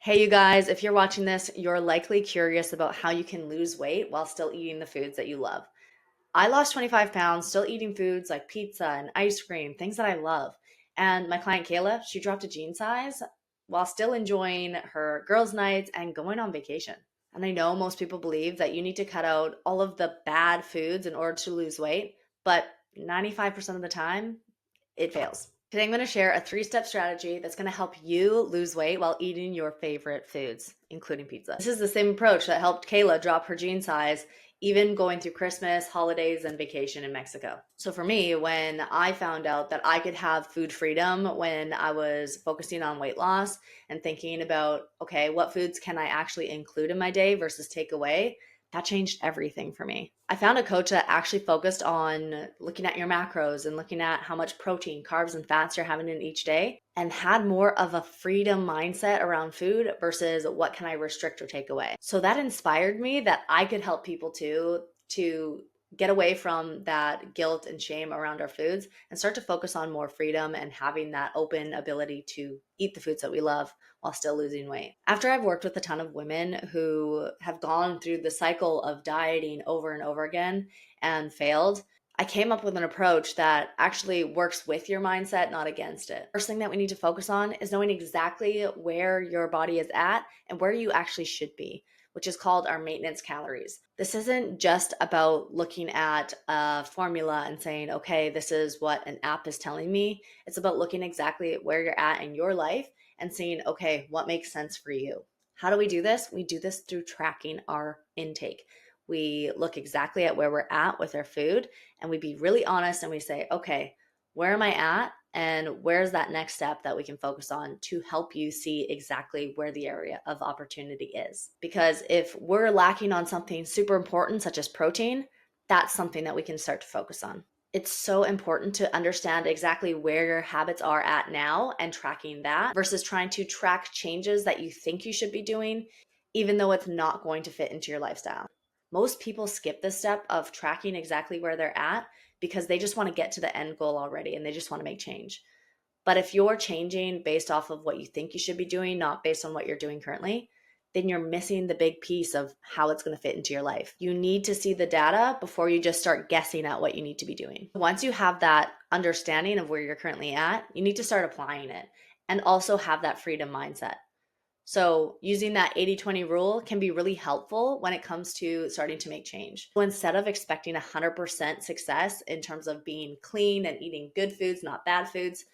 Hey, you guys, if you're watching this, you're likely curious about how you can lose weight while still eating the foods that you love. I lost 25 pounds still eating foods like pizza and ice cream, things that I love. And my client Kayla, she dropped a jean size while still enjoying her girls' nights and going on vacation. And I know most people believe that you need to cut out all of the bad foods in order to lose weight, but 95% of the time, it fails. Today, I'm going to share a 3-step strategy that's going to help you lose weight while eating your favorite foods, including pizza. This is the same approach that helped Kayla drop her jean size, even going through Christmas, holidays, and vacation in Mexico. So, for me, when I found out that I could have food freedom when I was focusing on weight loss and thinking about, okay, what foods can I actually include in my day versus take away, that changed everything for me. I found a coach that actually focused on looking at your macros and looking at how much protein, carbs, and fats you're having in each day and had more of a freedom mindset around food versus what can I restrict or take away. So that inspired me that I could help people too to get away from that guilt and shame around our foods and start to focus on more freedom and having that open ability to eat the foods that we love while still losing weight. After I've worked with a ton of women who have gone through the cycle of dieting over and over again and failed, I came up with an approach that actually works with your mindset, not against it. First thing that we need to focus on is knowing exactly where your body is at and where you actually should be, which is called our maintenance calories. This isn't just about looking at a formula and saying, okay, this is what an app is telling me. It's about looking exactly where you're at in your life and seeing, okay, what makes sense for you. How do we do this? We do this through tracking our intake. We look exactly at where we're at with our food and we be really honest and we say, okay, where am I at? And where's that next step that we can focus on to help you see exactly where the area of opportunity is? Because if we're lacking on something super important, such as protein, that's something that we can start to focus on. It's so important to understand exactly where your habits are at now and tracking that versus trying to track changes that you think you should be doing, even though it's not going to fit into your lifestyle. Most people skip the step of tracking exactly where they're at because they just want to get to the end goal already and they just want to make change. But if you're changing based off of what you think you should be doing, not based on what you're doing currently, then you're missing the big piece of how it's going to fit into your life. You need to see the data before you just start guessing at what you need to be doing. Once you have that understanding of where you're currently at, you need to start applying it and also have that freedom mindset. So, using that 80-20 rule can be really helpful when it comes to starting to make change. So instead of expecting 100% success in terms of being clean and eating good foods, not bad foods,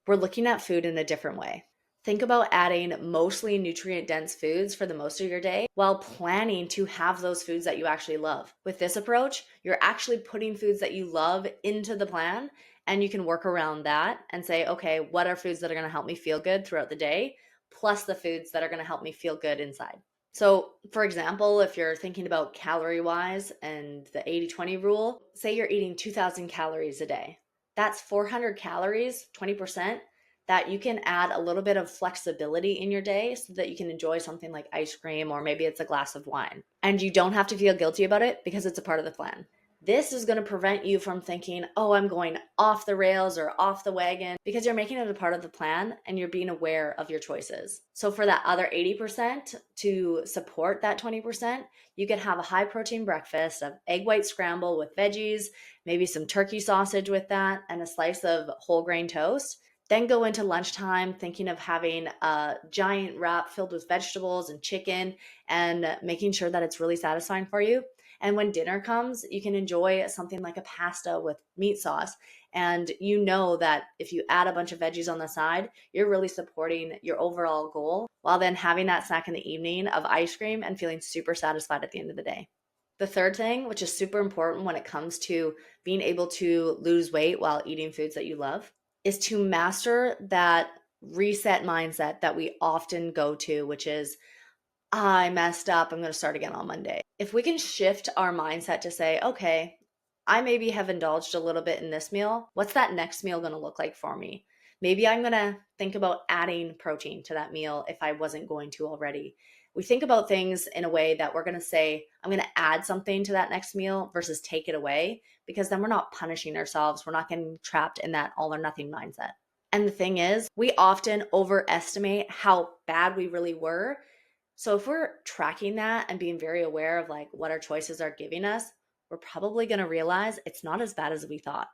we're looking at food in a different way. Think about adding mostly nutrient dense foods for the most of your day while planning to have those foods that you actually love. With this approach, you're actually putting foods that you love into the plan and you can work around that and say, okay, what are foods that are going to help me feel good throughout the day, plus the foods that are going to help me feel good inside. So, for example, if you're thinking about calorie wise and the 80-20 rule, say you're eating 2,000 calories a day. That's 400 calories, 20%, that you can add a little bit of flexibility in your day so that you can enjoy something like ice cream or maybe it's a glass of wine. And you don't have to feel guilty about it because it's a part of the plan. This is going to prevent you from thinking, oh, I'm going off the rails or off the wagon because you're making it a part of the plan and you're being aware of your choices. So, for that other 80% to support that 20%, you can have a high protein breakfast of egg white scramble with veggies, maybe some turkey sausage with that, and a slice of whole grain toast. Then go into lunchtime thinking of having a giant wrap filled with vegetables and chicken and making sure that it's really satisfying for you. And when dinner comes, you can enjoy something like a pasta with meat sauce. And you know that if you add a bunch of veggies on the side, you're really supporting your overall goal while then having that snack in the evening of ice cream and feeling super satisfied at the end of the day. The third thing, which is super important when it comes to being able to lose weight while eating foods that you love, is to master that reset mindset that we often go to, which is, I messed up. I'm going to start again on Monday. If we can shift our mindset to say, okay, I maybe have indulged a little bit in this meal. What's that next meal going to look like for me? Maybe I'm going to think about adding protein to that meal if I wasn't going to already. We think about things in a way that we're going to say, I'm going to add something to that next meal versus take it away, because then we're not punishing ourselves. We're not getting trapped in that all or nothing mindset. And the thing is, we often overestimate how bad we really were. So if we're tracking that and being very aware of like what our choices are giving us, we're probably going to realize it's not as bad as we thought,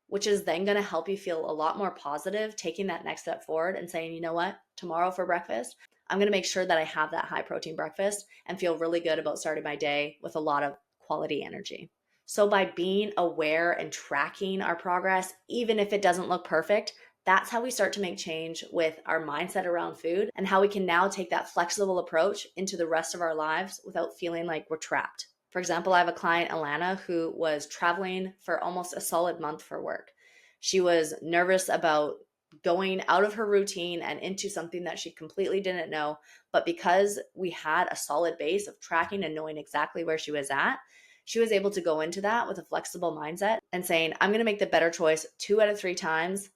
which is then going to help you feel a lot more positive, taking that next step forward and saying, you know what, tomorrow for breakfast, I'm going to make sure that I have that high protein breakfast and feel really good about starting my day with a lot of quality energy. So, by being aware and tracking our progress, even if it doesn't look perfect, that's how we start to make change with our mindset around food and how we can now take that flexible approach into the rest of our lives without feeling like we're trapped. For example, I have a client, Alana, who was traveling for almost a solid month for work. She was nervous about going out of her routine and into something that she completely didn't know. But because we had a solid base of tracking and knowing exactly where she was at, she was able to go into that with a flexible mindset and saying, I'm going to make the better choice 2 out of 3 times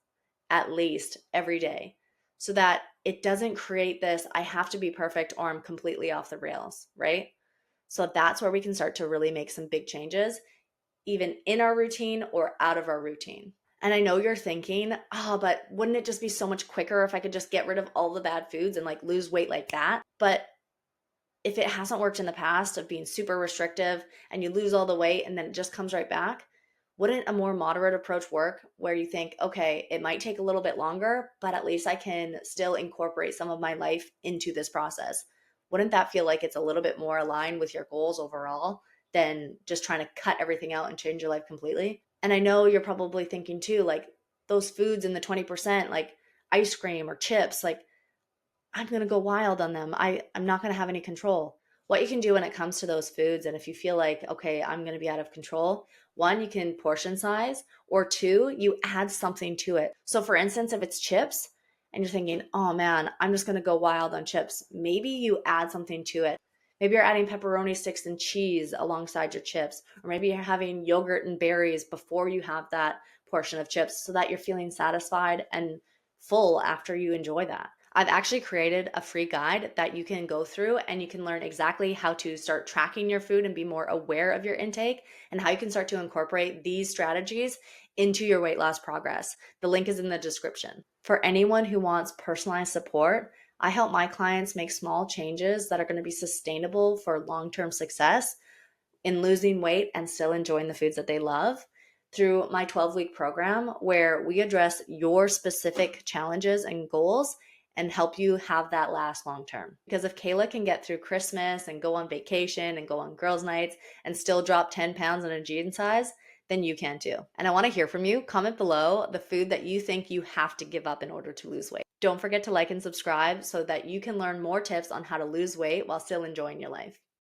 at least every day, so that it doesn't create this, I have to be perfect or I'm completely off the rails, right? So that's where we can start to really make some big changes, even in our routine or out of our routine. And I know you're thinking, oh, but wouldn't it just be so much quicker if I could just get rid of all the bad foods and like lose weight like that? But if it hasn't worked in the past of being super restrictive and you lose all the weight and then it just comes right back, wouldn't a more moderate approach work where you think, okay, it might take a little bit longer, but at least I can still incorporate some of my life into this process? Wouldn't that feel like it's a little bit more aligned with your goals overall than just trying to cut everything out and change your life completely? And I know you're probably thinking too, like those foods in the 20%, like ice cream or chips, like I'm going to go wild on them. I'm not going to have any control. What you can do when it comes to those foods, and if you feel like, okay, I'm going to be out of control, one, you can portion size, or two, you add something to it. So, for instance, if it's chips and you're thinking, oh man, I'm just going to go wild on chips, maybe you add something to it. Maybe you're adding pepperoni sticks and cheese alongside your chips, or maybe you're having yogurt and berries before you have that portion of chips so that you're feeling satisfied and full after you enjoy that. I've actually created a free guide that you can go through and you can learn exactly how to start tracking your food and be more aware of your intake and how you can start to incorporate these strategies into your weight loss progress. The link is in the description. For anyone who wants personalized support, I help my clients make small changes that are going to be sustainable for long-term success in losing weight and still enjoying the foods that they love through my 12-week program, where we address your specific challenges and goals and help you have that last long term. Because if Kayla can get through Christmas and go on vacation and go on girls' nights and still drop 10 pounds in a jean size, then you can too. And I want to hear from you. Comment below the food that you think you have to give up in order to lose weight. Don't forget to like and subscribe so that you can learn more tips on how to lose weight while still enjoying your life.